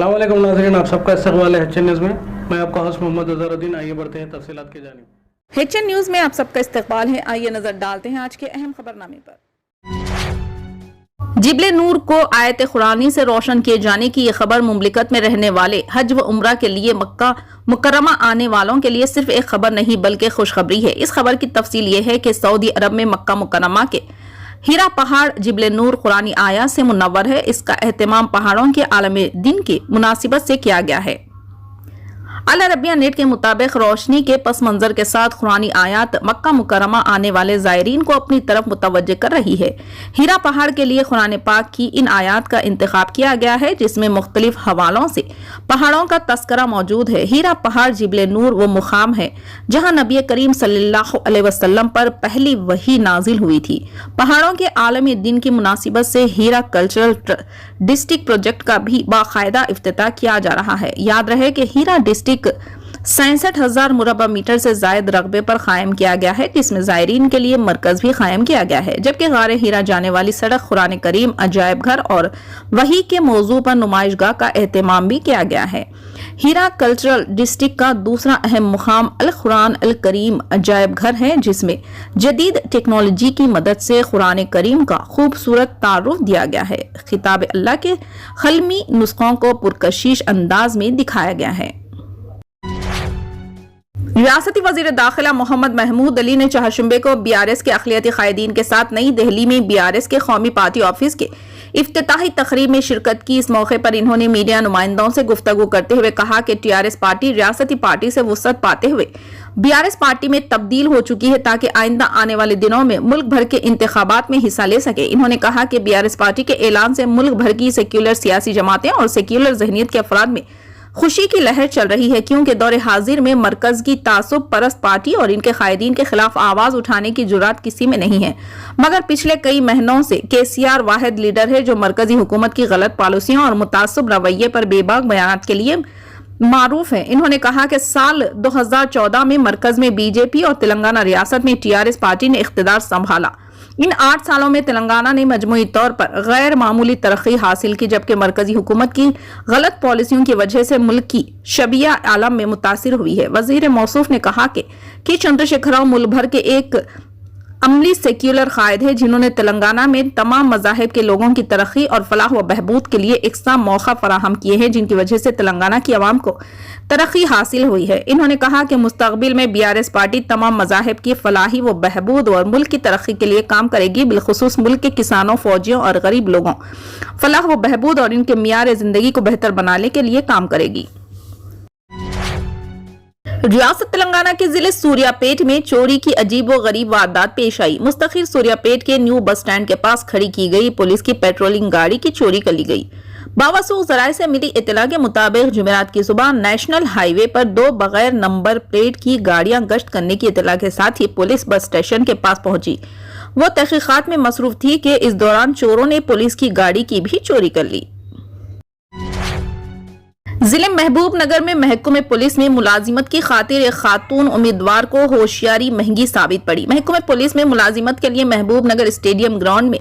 अस्सलाम वालेकुम नाज़रीन, आप सबका इस्तकबाल है HN न्यूज़ में। मैं आपका होस्ट मोहम्मद अज़हरुद्दीन। आइए बढ़ते हैं तफसीलात की जानिब। HN न्यूज़ में आप सबका इस्तकबाल है। आइए नजर डालते हैं आज के अहम खबरनामे पर। जिब्ले नूर को आयत कुरानी से रोशन किए जाने की ये खबर मुमलिकत में रहने वाले हज व उम्रा के लिए मक्का मुकर्रमा आने वालों के लिए सिर्फ एक खबर नहीं बल्कि खुशखबरी है। इस खबर की तफसील ये है कि सऊदी अरब में मक्का मुकर्रमा के हीरा पहाड़ जिब्ले नूर कुरानी आया से मुनव्वर है। इसका एहतमाम पहाड़ों के आलमी दिन की मुनासिबत से किया गया है। अल अरबिया नेट के मुताबिक रोशनी के पस मंजर के साथ कुरानी आयात मक्का मुकर्रमा आने वाले जायरीन को अपनी तरफ मुतवज्जे कर रही है। हीरा पहाड़ के लिए कुरान पाक की इन आयात का इंतखाब किया गया है जिसमें मुख्तलिफ हवालों से पहाड़ों का तस्करा मौजूद है। हीरा पहाड़ जिब्ले नूर वो मुकाम है जहां नबी करीम सल्लल्लाहु अलैहि वसल्लम पर पहली वही नाजिल हुई थी। पहाड़ों के आलमी दिन की मुनासिबत से हीरा कल्चरल डिस्ट्रिक्ट प्रोजेक्ट का भी बाकायदा इफ्तिताह किया जा रहा है। याद रहे कि हीरा डिस्ट्रिक्ट 67,000 मुरबा मीटर से जायद रकबे पर कायम किया गया है जिसमें जायरीन के लिए मरकज भी कायम किया गया है, जबकि गारे हीरा जाने वाली सड़क कुरान करीम अजायब घर और वही के मौजू पर नुमाइशगाह का एहतमाम भी किया गया है। हीरा कल्चरल डिस्ट्रिक्ट का दूसरा अहम मुकाम अल कुरान अल करीम अजायब घर है जिसमें जदीद टेक्नोलॉजी की मदद से कुरान करीम का खूबसूरत तारुफ दिया गया है। खिताब अल्लाह के खलमी नुस्खों को पुरकशिश अंदाज में दिखाया गया है। रियासती वजीर दाखिला मोहम्मद महमूद अली ने चहारशंबे को BRS के अक़लियती कायदीन के साथ नई दिल्ली में BRS के कौमी पार्टी ऑफिस के इफ्तिताही तकरीब में शिरकत की। इस मौके पर इन्होंने मीडिया नुमाइंदों से गुफ्तगू करते हुए कहा कि TRS पार्टी रियासती पार्टी से वुसअत पाते हुए BRS पार्टी में तब्दील हो चुकी है ताकि आइंदा आने वाले दिनों में मुल्क भर के इंतखाबात में हिस्सा ले सके। इन्होंने कहा कि BRS पार्टी के ऐलान से मुल्क भर की सेक्युलर सियासी जमातें और सेक्युलर जहनीत के अफराद में खुशी की लहर चल रही है क्योंकि दौरे हाजिर में मरकज की तासुब परस्त पार्टी और इनके कायदीन के खिलाफ आवाज उठाने की जुर्रत किसी में नहीं है। मगर पिछले कई महीनों से KCR वाहिद लीडर है जो मरकजी हुकूमत की गलत पॉलिसियों और मुतासब रवैये पर बेबाक बयानात के लिए मारूफ है। इन्होंने कहा कि साल 2014 में मरकज में BJP और तेलंगाना रियासत में TRS पार्टी ने इख्तिदार संभाला। इन 8 सालों में तेलंगाना ने मजमूई तौर पर गैर मामूली तरक्की हासिल की, जबकि मरकजी हुकूमत की गलत पॉलिसियों की वजह से मुल्क की शबिया आलम में मुतासिर हुई है। वजीर मौसूफ ने कहा कि चंद्रशेखर राव मुल्क भर के एक अमली सेक्युलर कायद है जिन्होंने तेलंगाना में तमाम मज़ाहिब के लोगों की तरक्की और फलाह व बहबूद के लिए एकसा मौका फराहम किए हैं जिनकी वजह से तेलंगाना की आवाम को तरक्की हासिल हुई है। इन्होंने कहा कि मुस्तकबिल में BRS पार्टी तमाम मज़ाहिब की फलाही व बहबूद और मुल्क की तरक्की के लिए काम करेगी, बिलखुसूस मुल्क के किसानों, फौजियों और गरीब लोगों फलाह व बहबूद और इनके मियार जिंदगी को बेहतर बनाने के लिए काम करेगी। रियासत तेलंगाना के जिले सूर्यापेट में चोरी की अजीब व गरीब वारदात पेश आई। मुस्तखिर सूर्यापेट के न्यू बस स्टैंड के पास खड़ी की गई पुलिस की पेट्रोलिंग गाड़ी की चोरी कर ली गई। बावसूख जराये से मिली इत्तला के मुताबिक जुमेरात की सुबह नेशनल हाईवे पर 2 बगैर नंबर प्लेट की गाड़ियां गश्त करने की इत्तला के साथ ही पुलिस बस स्टेशन के पास पहुंची। वो तहकीकात में मसरूफ थी कि इस दौरान चोरों ने पुलिस की गाड़ी की भी चोरी कर ली। जिले महबूब नगर में महकमे पुलिस में मुलाजिमत की खातिर एक खातून उम्मीदवार को होशियारी महंगी साबित पड़ी। महकमे पुलिस में मुलाजिमत के लिए महबूब नगर स्टेडियम ग्राउंड में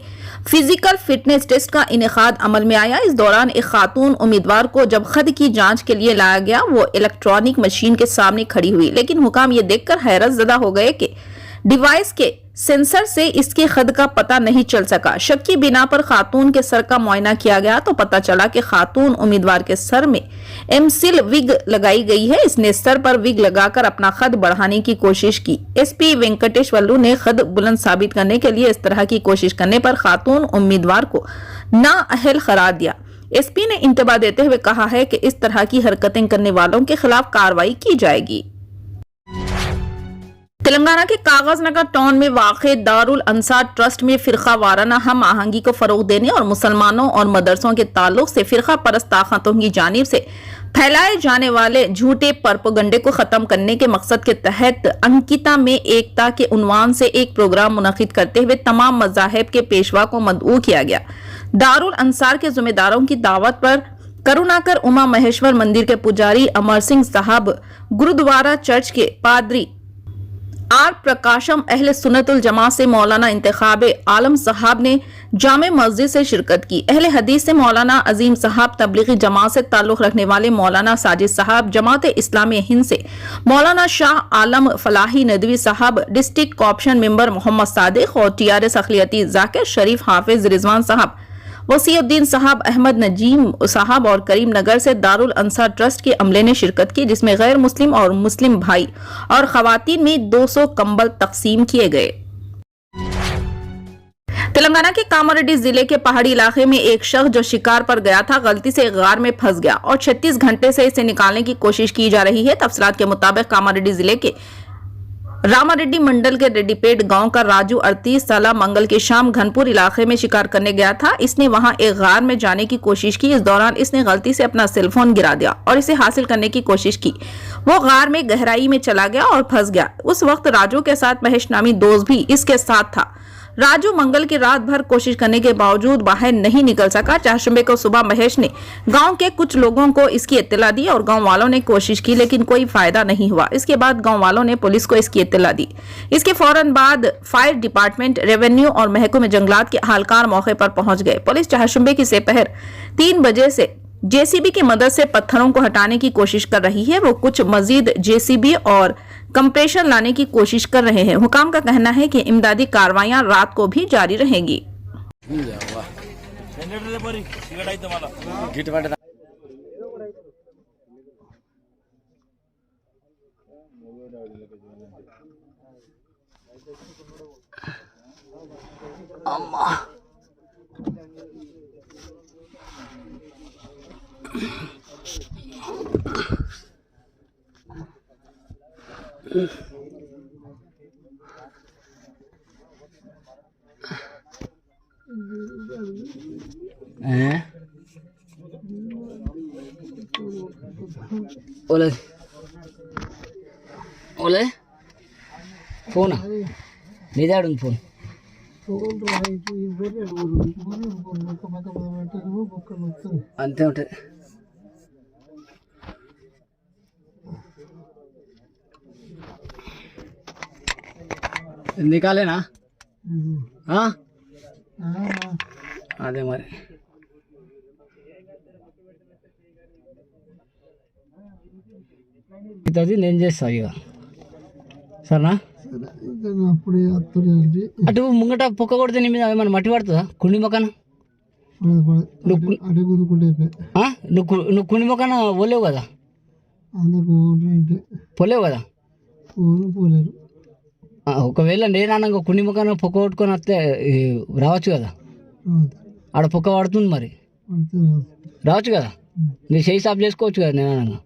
फिजिकल फिटनेस टेस्ट का इनेकाद अमल में आया। इस दौरान एक खातून उम्मीदवार को जब खद की जांच के लिए लाया गया वो इलेक्ट्रॉनिक मशीन के सामने खड़ी हुई, लेकिन हुकाम ये देखकर हैरत ज़दा हो गए कि डिवाइस के सेंसर से इसके खद का पता नहीं चल सका। शक की बिना पर खातून के सर का मुआयना किया गया तो पता चला कि खातून उम्मीदवार के सर में एमसिल विग लगाई गई है। इसने सर पर विग लगाकर अपना खद बढ़ाने की कोशिश की। SP वेंकटेश वल्लू ने खद बुलंद साबित करने के लिए इस तरह की कोशिश करने पर खातून उम्मीदवार को नाअहल करार दिया। SP ने इंतबा देते हुए कहा है कि इस तरह की हरकतें करने वालों के खिलाफ कार्रवाई की जाएगी। तेलंगाना के कागज नगर टाउन में वाक़े दारुल अंसार ट्रस्ट में फिरका वाराना हम आहंगी को फरोग देने और मुसलमानों और मदरसों के ताल्लुक से फिरका परस्त ताकतों की जानिब से फैलाए जाने वाले झूठे प्रोपेगेंडे को खत्म करने के मकसद के तहत अंकिता में एकता के उन्वान से एक प्रोग्राम मुनक्किद करते हुए तमाम मज़ाहिब के पेशवा को मदऊ किया गया। दारुल अंसार के जिम्मेदारों की दावत पर करुणाकर उमा महेश्वर मंदिर के पुजारी अमर सिंह साहब, गुरुद्वारा चर्च के पादरी आर प्रकाशम अहले सुन्नतुल जमात से मौलाना इंतखाब आलम साहब ने जामे मस्जिद से शिरकत की। अहले हदीस से मौलाना अजीम साहब, तबलीगी जमात से ताल्लुक रखने वाले मौलाना साजिद साहब, जमात इस्लामी हिंद से मौलाना Shah Alam Falahi Nadvi Sahab, district co-option member Mohammad Sadiq और TRS अखिलियती जाकिर शरीफ, हाफिज रिजवान साहब, वसीउद्दीन साहब, अहमद नजीम साहब और करीम नगर से दारुल अंसार ट्रस्ट के अमले ने शिरकत की, जिसमें गैर मुस्लिम और मुस्लिम भाई और खवातीन में 200 कंबल तकसीम किए गए। तेलंगाना के कामारेड्डी जिले के पहाड़ी इलाके में एक शख्स जो शिकार पर गया था गलती से गार में फंस गया और 36 घंटे से इसे निकालने की कोशिश की जा रही है। तफसीलात के मुताबिक कामारेड्डी जिले के रामारेड्डी मंडल के रेड्डीपेट गांव का राजू 38 साल मंगल की शाम घनपुर इलाके में शिकार करने गया था। इसने वहां एक गार में जाने की कोशिश की। इस दौरान इसने गलती से अपना सेल फोन गिरा दिया और इसे हासिल करने की कोशिश की। वो गार में गहराई में चला गया और फंस गया। उस वक्त राजू के साथ महेश नामी दोस्त भी इसके साथ था। राजू मंगल की रात भर कोशिश करने के बावजूद बाहर नहीं निकल सका। चारशंबे को सुबह महेश ने गांव के कुछ लोगों को इसकी इत्तला दी और गांव वालों ने कोशिश की, लेकिन कोई फायदा नहीं हुआ। इसके बाद गांव वालों ने पुलिस को इसकी इत्तला दी। इसके फौरन बाद फायर डिपार्टमेंट, रेवेन्यू और महकमे जंगलात के अहलकार मौके पर पहुंच गए। पुलिस चारशंबे की दोपहर 3 बजे से JCB की मदद से पत्थरों को हटाने की कोशिश कर रही है। वो कुछ मजीद JCB और कंप्रेशर लाने की कोशिश कर रहे हैं। हुकाम का कहना है कि इमदादी कार्रवाइयां रात को भी जारी रहेंगी। Oleh, oleh, phone ah, ni dah ada phone. Ante ante. निकाले ना हाँ అదే మరి ఇది నేను చేస్తా ఇక సరేనా అటు ముంగట పొక్క కొడితే నీ మీద ఏమన్నా మట్టి పడుతుందా కుండి మొక్కన నువ్వు కుండి మొక్కన పోలేవు కదా పోలేవు కదా ఒకవేళ నేనన్నా కుండి మొక్కన పొక్క కొట్టుకొని వస్తే రావచ్చు కదా ఆడ పొక్క పడుతుంది మరి రావచ్చు కదా నీ చేయి సాఫ్ చేసుకోవచ్చు కదా నేనన్నా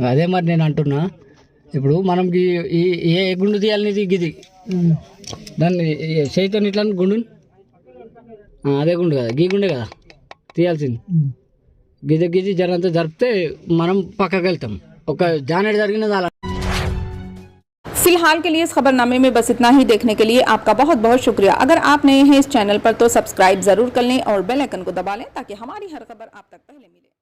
అదే మరి నేను అంటున్నా ఇప్పుడు మనం ఏ గుండు తీయాలనేది గిది దాన్ని చేయితో ఇట్లా గుండు అదే గుండు కదా గీ గుండే కదా తీయాల్సింది గిది గిది జరంతా జరిపితే మనం పక్కకి వెళ్తాం ఒక జానేడు జరిగినది అలా फिलहाल के लिए इस खबरनामे में बस इतना ही। देखने के लिए आपका बहुत बहुत शुक्रिया। अगर आप नए हैं इस चैनल पर तो सब्सक्राइब जरूर कर लें और बेल आइकन को दबा लें ताकि हमारी हर खबर आप तक पहले मिले।